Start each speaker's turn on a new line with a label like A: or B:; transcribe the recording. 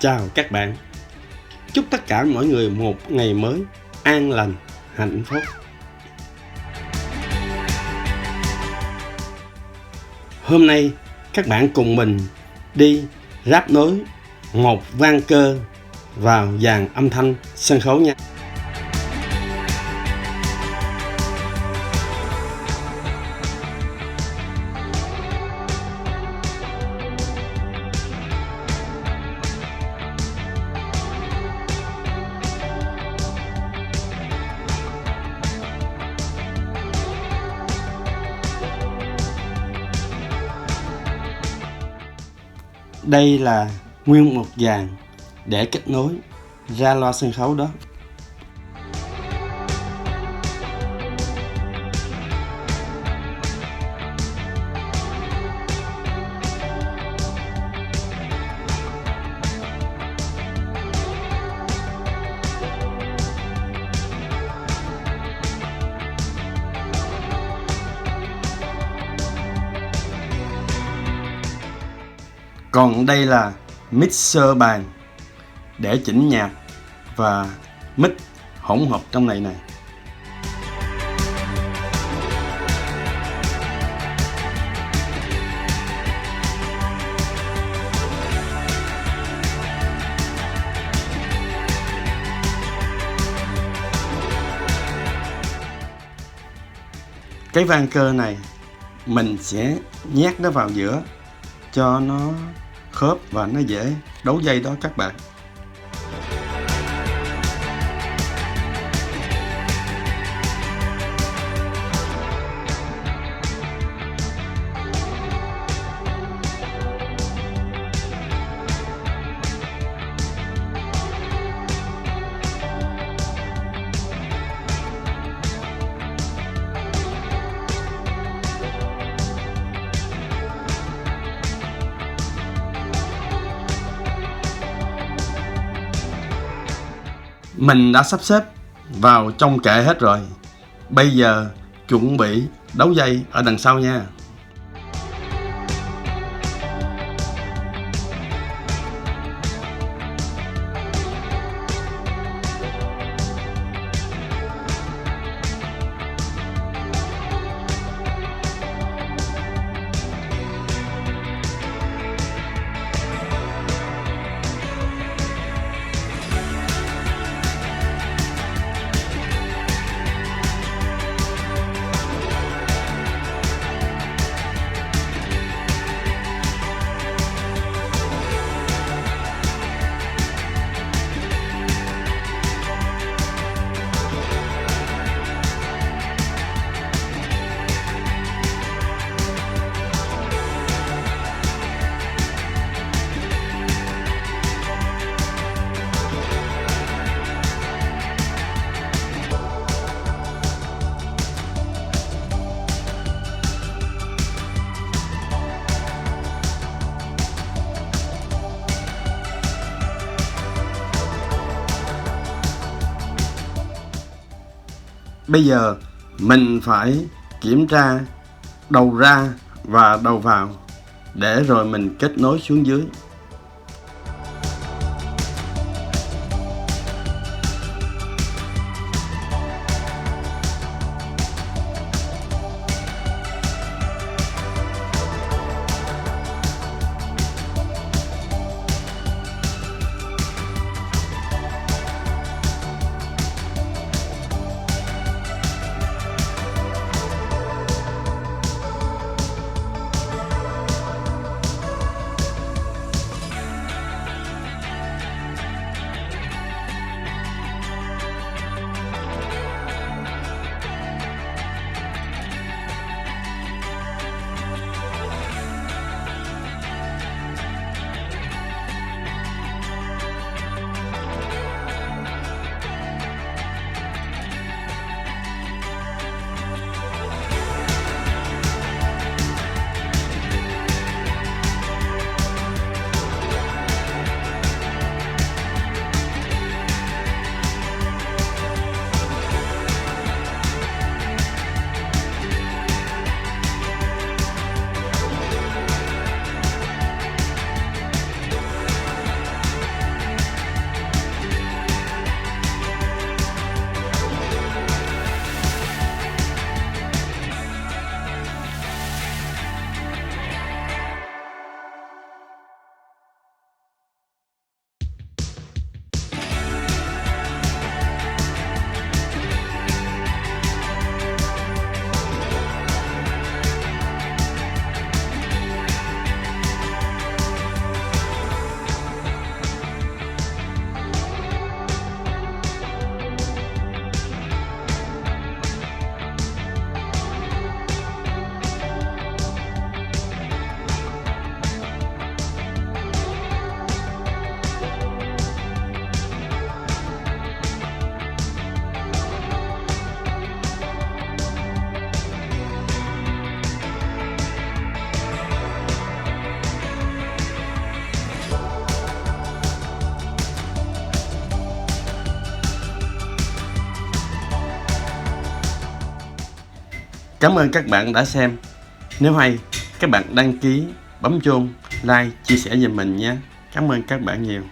A: Chào các bạn. Chúc tất cả mọi người một ngày mới an lành, hạnh phúc. Hôm nay các bạn cùng mình đi ráp nối một vang cơ vào dàn âm thanh sân khấu nha. Đây là nguyên một dàn để kết nối ra loa sân khấu đó. Còn đây là mixer bàn để chỉnh nhạc và mix hỗn hợp trong này nè. Cái vang cơ này mình sẽ nhét nó vào giữa cho nó khớp và nó dễ đấu dây đó các bạn. Mình đã sắp xếp vào trong kệ hết rồi. Bây giờ chuẩn bị đấu dây ở đằng sau nha. Bây giờ mình phải kiểm tra đầu ra và đầu vào để rồi mình kết nối xuống dưới. Cảm ơn các bạn đã xem. Nếu hay, các bạn đăng ký, bấm chuông, like, chia sẻ giùm mình nhé. Cảm ơn các bạn nhiều.